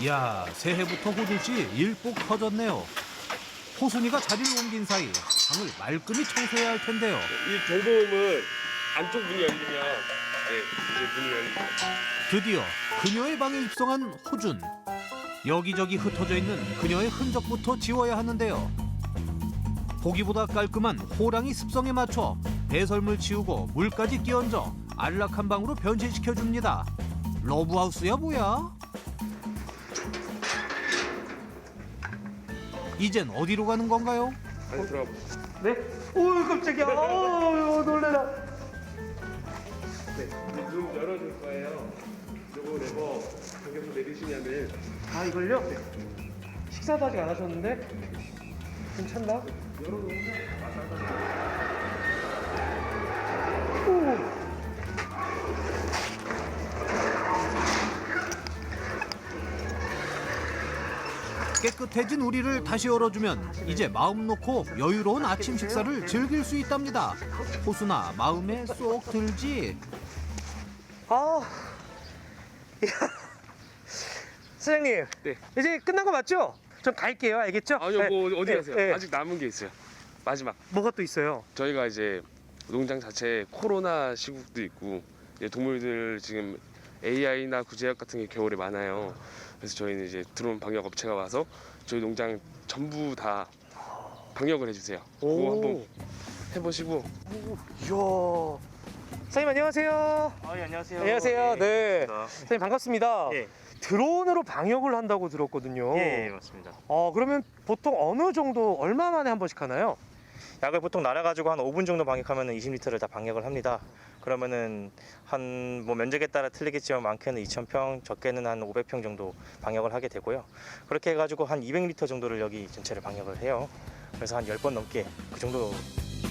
야 새해부터 호준씨 일복 터졌네요. 호순이가 자리를 옮긴 사이 방을 말끔히 청소해야 할 텐데요. 이 돌보음은 안쪽 문이 열리면 이제 문이 열리죠. 드디어 그녀의 방에 입성한 호준. 여기저기 흩어져 있는 그녀의 흔적부터 지워야 하는데요. 보기보다 깔끔한 호랑이 습성에 맞춰 배설물 치우고 물까지 끼얹어 안락한 방으로 변신시켜줍니다. 러브하우스야 뭐야? 이젠 어디로 가는 건가요? 안에 들어가 보시죠. 네? 오, 깜짝이야. 놀래라. 네, 이제 문 열어줄 거예요. 요거 레버 당겨서 내리시면은. 아, 이걸요? 네. 식사도 아직 안 하셨는데? 괜찮나? 깨끗해진 우리를 다시 열어주면 이제 마음 놓고 여유로운 아침 식사를 즐길 수 있답니다. 호수나 마음에 쏙 들지? 아, 사장님. 네. 이제 끝난 거 맞죠? 전 갈게요. 알겠죠? 아니요, 뭐 네. 어디 가세요? 네. 아직 남은 게 있어요. 마지막. 뭐가 또 있어요? 저희가 이제 농장 자체에 코로나 시국도 있고 이제 동물들 지금 AI나 구제약 같은 게 겨울에 많아요. 그래서 저희는 이제 들어온 방역 업체가 와서 저희 농장 전부 다 방역을 해주세요. 그거 한번 해보시고. 이야. 사장님 안녕하세요. 예, 안녕하세요. 안녕하세요. 예, 네. 반갑습니다. 사장님 반갑습니다. 예. 드론으로 방역을 한다고 들었거든요. 예, 맞습니다. 그러면 보통 어느 정도 얼마 만에 한 번씩 하나요? 약을 보통 날아가지고 한 5분 정도 방역하면 20리터를 다 방역을 합니다. 그러면은 한 뭐 면적에 따라 틀리겠지만 많게는 2,000평, 적게는 한 500평 정도 방역을 하게 되고요. 그렇게 해가지고 한 200리터 정도를 여기 전체를 방역을 해요. 그래서 한 10번 넘게 그 정도.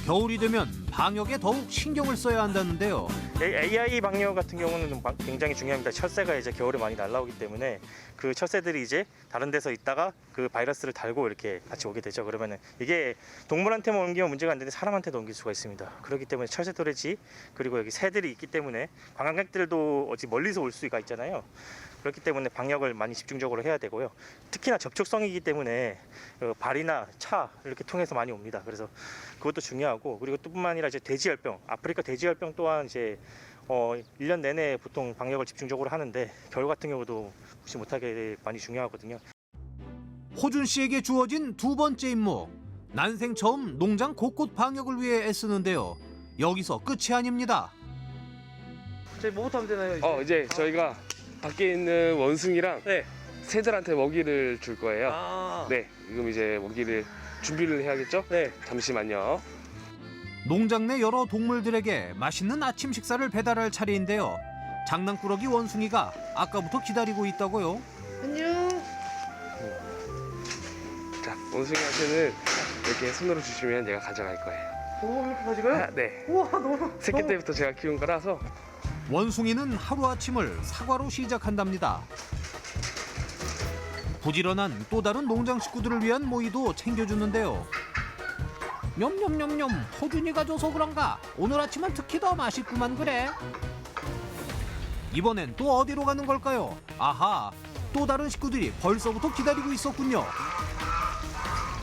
겨울이 되면 방역에 더욱 신경을 써야 한다는데요. AI 방역 같은 경우는 굉장히 중요합니다. 철새가 이제 겨울에 많이 날아오기 때문에 그 철새들이 이제 다른 데서 있다가 그 바이러스를 달고 이렇게 같이 오게 되죠. 그러면은 이게 동물한테만 옮기면 문제가 안 되는데 사람한테도 옮길 수가 있습니다. 그렇기 때문에 철새 도래지 그리고 여기 새들이 있기 때문에 관광객들도 어찌 멀리서 올 수가 있잖아요. 그렇기 때문에 방역을 많이 집중적으로 해야 되고요. 특히나 접촉성이기 때문에 발이나 차 이렇게 통해서 많이 옵니다. 그래서 그것도 중요하고 그리고 또 뿐만 아니라 이제 돼지열병, 아프리카 돼지열병 또한 이제 1년 내내 보통 방역을 집중적으로 하는데 겨울 같은 경우도 무시 못하게 많이 중요하거든요. 호준 씨에게 주어진 두 번째 임무. 난생 처음 농장 곳곳 방역을 위해 애쓰는데요. 여기서 끝이 아닙니다. 저희 뭐부터 하면 되나요? 이제 저희가 밖에 있는 원숭이랑 네. 새들한테 먹이를 줄 거예요. 아. 네, 지금 이제 먹이를 준비를 해야겠죠? 네. 잠시만요. 농장 내 여러 동물들에게 맛있는 아침 식사를 배달할 차례인데요. 장난꾸러기 원숭이가 아까부터 기다리고 있다고요. 안녕. 자, 원숭이한테는 이렇게 손으로 주시면 제가 가져갈 거예요. 이렇게 가지고요? 네. 우와, 너무. 새끼 때부터 제가 키운 거라서. 원숭이는 하루아침을 사과로 시작한답니다. 부지런한 또 다른 농장 식구들을 위한 모이도 챙겨주는데요. 냠냠냠냠, 호준이가 줘서 그런가 오늘 아침은 특히 더 맛있구만 그래. 이번엔 또 어디로 가는 걸까요? 아하, 또 다른 식구들이 벌써부터 기다리고 있었군요.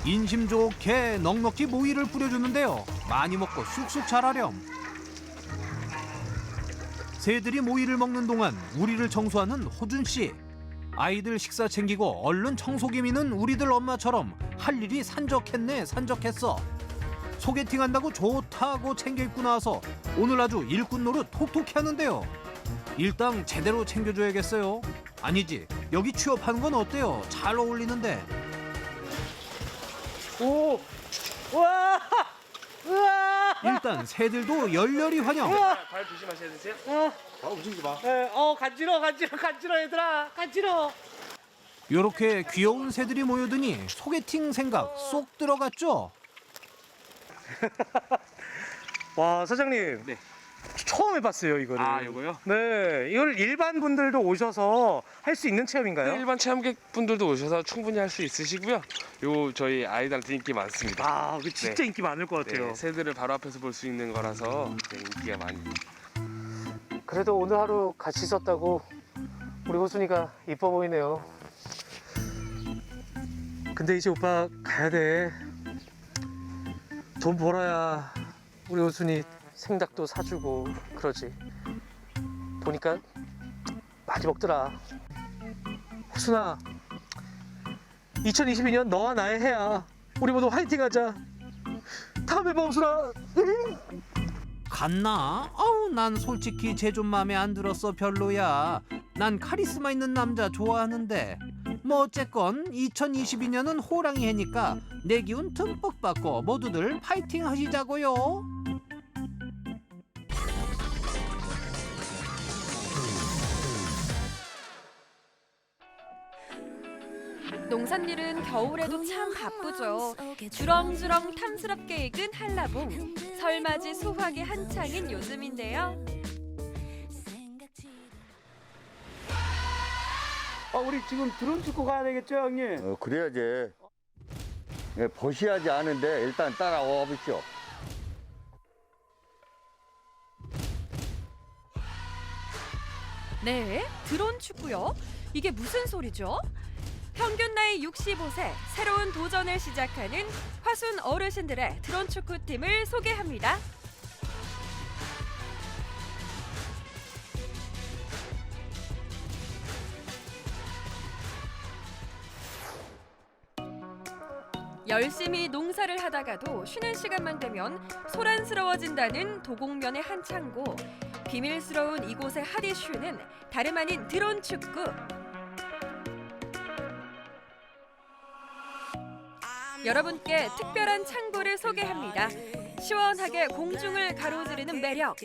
인심 좋게 넉넉히 모이를 뿌려주는데요. 많이 먹고 쑥쑥 자라렴. 새들이 모이를 먹는 동안 우리를 청소하는 호준 씨. 아이들 식사 챙기고 얼른 청소기 미는 우리들 엄마처럼 할 일이 산적했네 산적했어. 소개팅한다고 좋다고 챙겨 입고 나와서 오늘 아주 일꾼 노릇 톡톡히 하는데요. 일당 제대로 챙겨줘야겠어요. 아니지, 여기 취업하는 건 어때요? 잘 어울리는데. 오, 와, 우와. 일단 새들도 열렬히 환영. 발 조심하셔야 되세요. 움직이지 마. 간지러 얘들아, 간지러. 요렇게 귀여운 새들이 모여드니 소개팅 생각 쏙 들어갔죠? 와, 사장님. 네. 처음 해봤어요, 이거를. 아, 이거요? 네, 이걸 일반 분들도 오셔서 할 수 있는 체험인가요? 일반 체험객분들도 오셔서 충분히 할 수 있으시고요. 요 저희 아이들한테 인기 많습니다. 아, 그 진짜 네. 인기 많을 것 같아요. 네, 새들을 바로 앞에서 볼 수 있는 거라서 네, 인기가 많이. 그래도 오늘 하루 같이 있었다고 우리 호순이가 이뻐 보이네요. 근데 이제 오빠 가야 돼. 돈 벌어야 우리 호순이 생닭도 사주고 그러지. 보니까 많이 먹더라. 호순아, 2022년 너와 나의 해야. 우리 모두 화이팅하자. 다음에 봐, 호순아. 갔나? 어우, 난 솔직히 쟤 좀 마음에 안 들었어. 별로야. 난 카리스마 있는 남자 좋아하는데. 뭐 어쨌건 2022년은 호랑이 해니까 내 기운 듬뿍 받고 모두들 파이팅 하시자고요. 농산일은 겨울에도 참 바쁘죠. 주렁주렁 탐스럽게 익은 한라봉. 설맞이 수확이 한창인 요즘인데요. 우리 지금 드론 축구 가야 되겠죠, 형님? 그래야지. 보시하지 않은데 일단 따라와 보시오. 네, 드론 축구요? 이게 무슨 소리죠? 평균 나이 65세, 새로운 도전을 시작하는 화순 어르신들의 드론 축구팀을 소개합니다. 열심히 농사를 하다가도 쉬는 시간만 되면 소란스러워진다는 도곡면의 한창고. 비밀스러운 이곳의 핫 이슈는 다름 아닌 드론 축구. 여러분께 특별한 창고를 소개합니다. 시원하게 공중을 가로지르는 매력,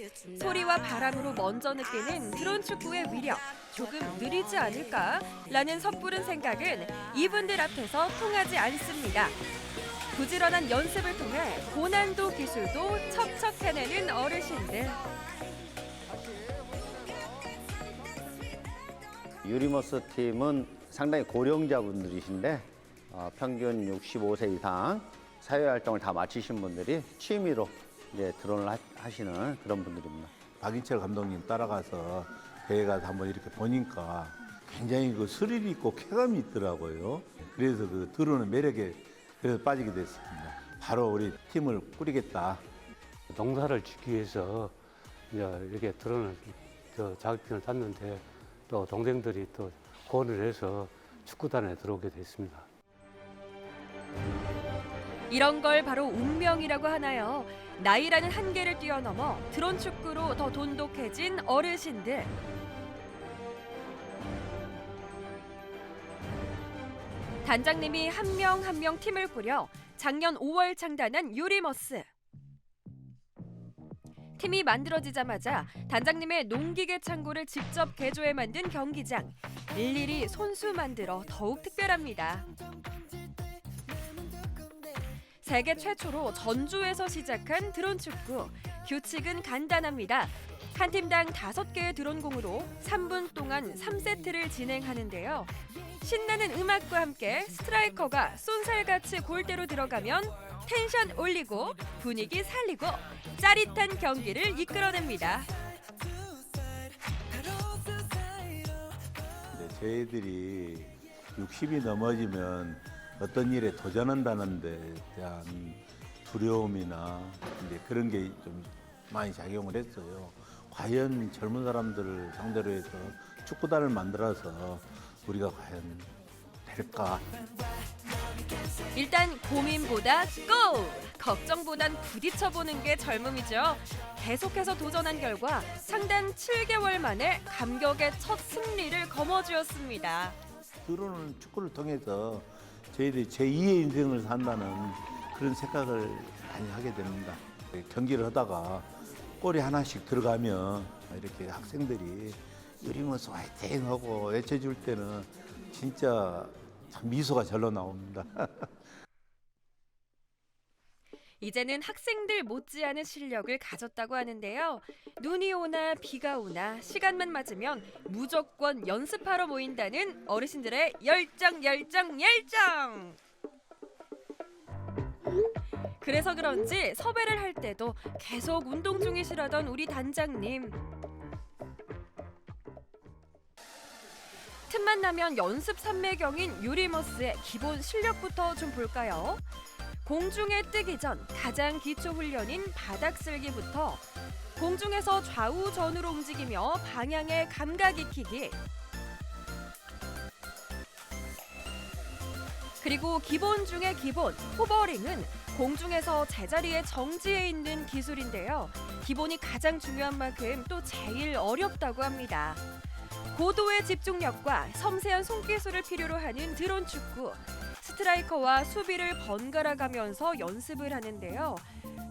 소리와 바람으로 먼저 느끼는 드론 축구의 위력, 조금 느리지 않을까? 라는 섣부른 생각은 이분들 앞에서 통하지 않습니다. 부지런한 연습을 통해 고난도 기술도 척척 해내는 어르신들. 유리머스 팀은 상당히 고령자분들이신데 평균 65세 이상 사회활동을 다 마치신 분들이 취미로 이제 드론을 하시는 그런 분들입니다. 박인철 감독님 따라가서 대회 가서 한번 이렇게 보니까 굉장히 그 스릴 있고 쾌감이 있더라고요. 그래서 그 드론의 매력에 그래서 빠지게 됐습니다. 바로 우리 팀을 꾸리겠다. 농사를 짓기 위해서 이렇게 드론을 자격증을 땄는데 또 동생들이 또 후원을 해서 축구단에 들어오게 됐습니다. 이런 걸 바로 운명이라고 하나요? 나이라는 한계를 뛰어넘어 드론 축구로 더 돈독해진 어르신들. 단장님이 한 명 한 명 팀을 꾸려 작년 5월 창단한 유리머스. 팀이 만들어지자마자 단장님의 농기계 창고를 직접 개조해 만든 경기장. 일일이 손수 만들어 더욱 특별합니다. 세계 최초로 전주에서 시작한 드론 축구. 규칙은 간단합니다. 한 팀당 5개의 드론공으로 3분 동안 3세트를 진행하는데요. 신나는 음악과 함께 스트라이커가 쏜살같이 골대로 들어가면 텐션 올리고 분위기 살리고 짜릿한 경기를 이끌어냅니다. 저희들이 60이 넘어지면 어떤 일에 도전한다는 데 대한 두려움이나 이제 그런 게 좀 많이 작용을 했어요. 과연 젊은 사람들을 상대로 해서 축구단을 만들어서 우리가 과연 될까? 일단 고민보다 고! 걱정보단 부딪혀보는 게 젊음이죠. 계속해서 도전한 결과 창단 7개월 만에 감격의 첫 승리를 거머쥐었습니다. 들어오는 축구를 통해서 저희들이 제2의 인생을 산다는 그런 생각을 많이 하게 됩니다. 경기를 하다가 골이 하나씩 들어가면 이렇게 학생들이 유리모스 화이팅 하고 외쳐줄 때는 진짜 참 미소가 절로 나옵니다. 이제는 학생들 못지않은 실력을 가졌다고 하는데요. 눈이 오나 비가 오나 시간만 맞으면 무조건 연습하러 모인다는 어르신들의 열정. 그래서 그런지 섭외를 할 때도 계속 운동 중이시라던 우리 단장님. 틈만 나면 연습 삼매경인 유리머스의 기본 실력부터 좀 볼까요? 공중에 뜨기 전 가장 기초 훈련인 바닥 쓸기부터 공중에서 좌우전으로 움직이며 방향에 감각 익히기, 그리고 기본 중의 기본 호버링은 공중에서 제자리에 정지해 있는 기술인데요. 기본이 가장 중요한 만큼 또 제일 어렵다고 합니다. 고도의 집중력과 섬세한 손기술을 필요로 하는 드론 축구. 스트라이커와 수비를 번갈아 가면서 연습을 하는데요.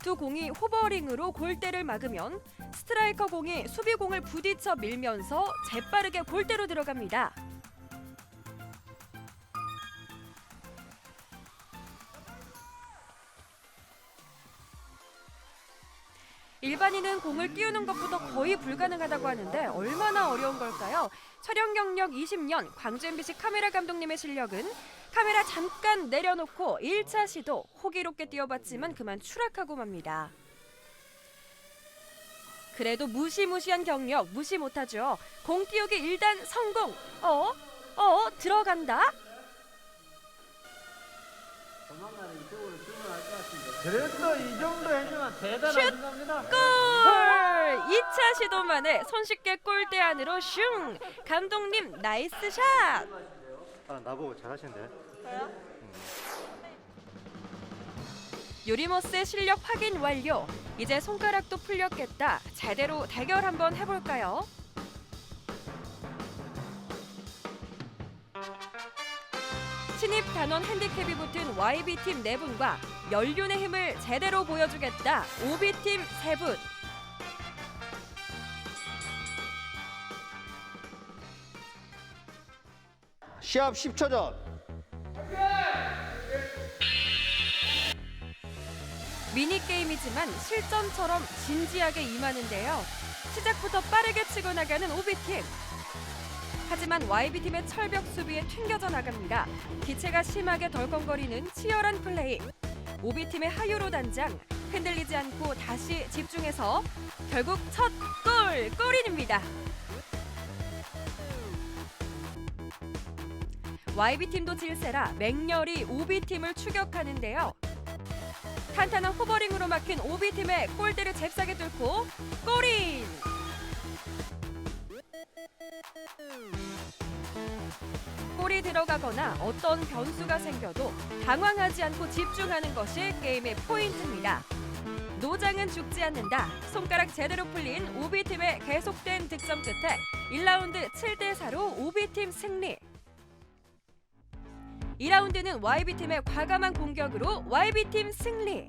두 공이 호버링으로 골대를 막으면 스트라이커 공이 수비 공을 부딪혀 밀면서 재빠르게 골대로 들어갑니다. 일반인은 공을 띄우는 것부터 거의 불가능하다고 하는데 얼마나 어려운 걸까요? 촬영 경력 20년 광주 MBC 카메라 감독님의 실력은 카메라 잠깐 내려놓고 1차 시도 호기롭게 뛰어봤지만 그만 추락하고 맙니다. 그래도 무시무시한 경력 무시 못하죠. 공 띄우기 1단 성공. 들어간다. 그래도 이 정도 해주면 대단한 겁니다. 골! 2차 시도 만에 손쉽게 골대 안으로 슝! 감독님 나이스 샷! 나보고 잘하시는데. 저요? 유리모스의 실력 확인 완료. 이제 손가락도 풀렸겠다. 제대로 대결 한번 해볼까요? 신입 단원 핸디캡이 붙은 YB팀 4분과 연륜의 힘을 제대로 보여주겠다. OB팀 3분. 시합 10초 전. 미니게임이지만 실전처럼 진지하게 임하는데요. 시작부터 빠르게 치고 나가는 OB팀. 하지만 YB팀의 철벽 수비에 튕겨져 나갑니다. 기체가 심하게 덜컹거리는 치열한 플레이. OB팀의 하유로 단장, 흔들리지 않고 다시 집중해서 결국 첫 골! 골인입니다. YB팀도 질세라 맹렬히 OB팀을 추격하는데요. 탄탄한 호버링으로 막힌 OB팀의 골대를 잽싸게 뚫고 골인! 골이 들어가거나 어떤 변수가 생겨도 당황하지 않고 집중하는 것이 게임의 포인트입니다. 노장은 죽지 않는다. 손가락 제대로 풀린 OB팀의 계속된 득점 끝에 1라운드 7대4로 OB팀 승리. 2라운드는 YB팀의 과감한 공격으로 YB팀 승리.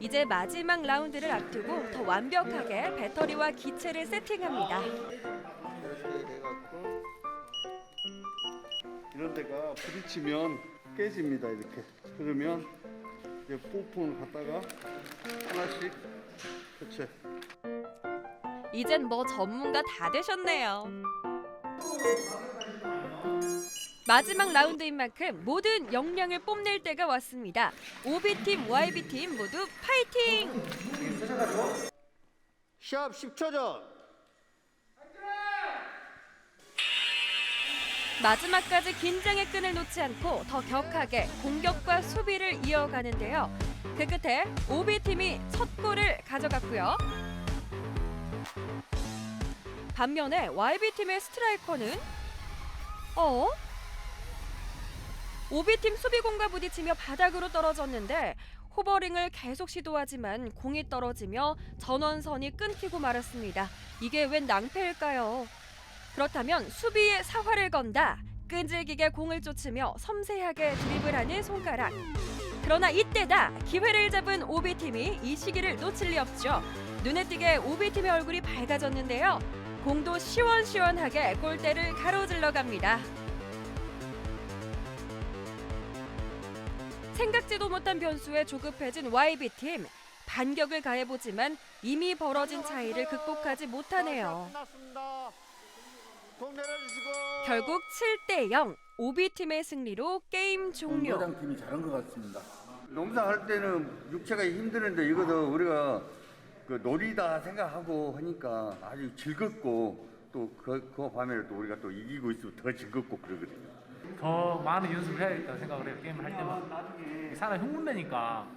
이제 마지막 라운드를 앞두고 더 완벽하게 배터리와 기체를 세팅합니다. 이런 데가 부딪히면 깨집니다. 이렇게. 그러면 이제 부품을 갖다가 하나씩 교체. 이젠 뭐 전문가 다 되셨네요. 마지막 라운드인 만큼 모든 역량을 뽐낼 때가 왔습니다. OB팀, YB팀 모두 파이팅! 시합 10초 전. 마지막까지 긴장의 끈을 놓지 않고 더 격하게 공격과 수비를 이어가는데요. 그 끝에 OB팀이 첫 골을 가져갔고요. 반면에 YB팀의 스트라이커는 OB팀 수비공과 부딪히며 바닥으로 떨어졌는데 호버링을 계속 시도하지만 공이 떨어지며 전원선이 끊기고 말았습니다. 이게 웬 낭패일까요? 그렇다면 수비에 사활을 건다. 끈질기게 공을 쫓으며 섬세하게 드리블하는 손가락. 그러나 이때다 기회를 잡은 OB팀이 이 시기를 놓칠 리 없죠. 눈에 띄게 OB팀의 얼굴이 밝아졌는데요. 공도 시원시원하게 골대를 가로질러 갑니다. 생각지도 못한 변수에 조급해진 YB팀. 반격을 가해보지만 이미 벌어진 차이를 극복하지 못하네요. 결국 7대0 OB팀의 승리로 게임 종료. 팀이 잘한 것 같습니다. 농사할 때는 육체가 힘드는데 이것도 우리가 그 놀이다 생각하고 하니까 아주 즐겁고 또 그 반면에 또 우리가 또 이기고 있으면 더 즐겁고 그러거든요. 더 많은 연습을 해야겠다 생각을 해요. 게임을 할 때마다. 사람 흉내니까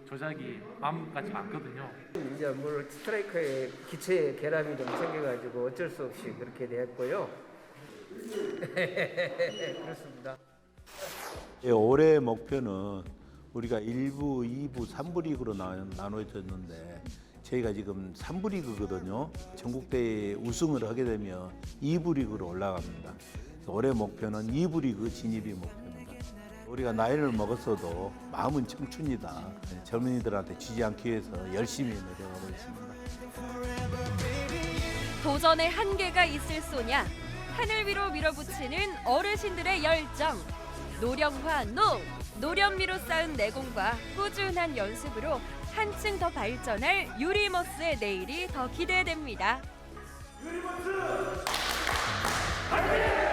조작이 마음 같지가 않거든요. 이제 물 스트라이커의 기체에 결함이 좀 생겨가지고 어쩔 수 없이 그렇게 됐고요. 그렇습니다. 올해 목표는 우리가 1부, 2부, 3부 리그로 나눠졌는데 저희가 지금 3부 리그거든요. 전국대회 우승을 하게 되면 2부 리그로 올라갑니다. 올해 목표는 2부 리그 진입이 목표입니다. 우리가 나이를 먹었어도 마음은 청춘이다. 젊은이들한테 지지 않기 위해서 열심히 노력하고 있습니다. 도전의 한계가 있을 소냐. 하늘 위로 밀어붙이는 어르신들의 열정. 노령화 노련미로 쌓은 내공과 꾸준한 연습으로 한층 더 발전할 유리모스의 내일이 더 기대됩니다. 유리모스! 화이팅!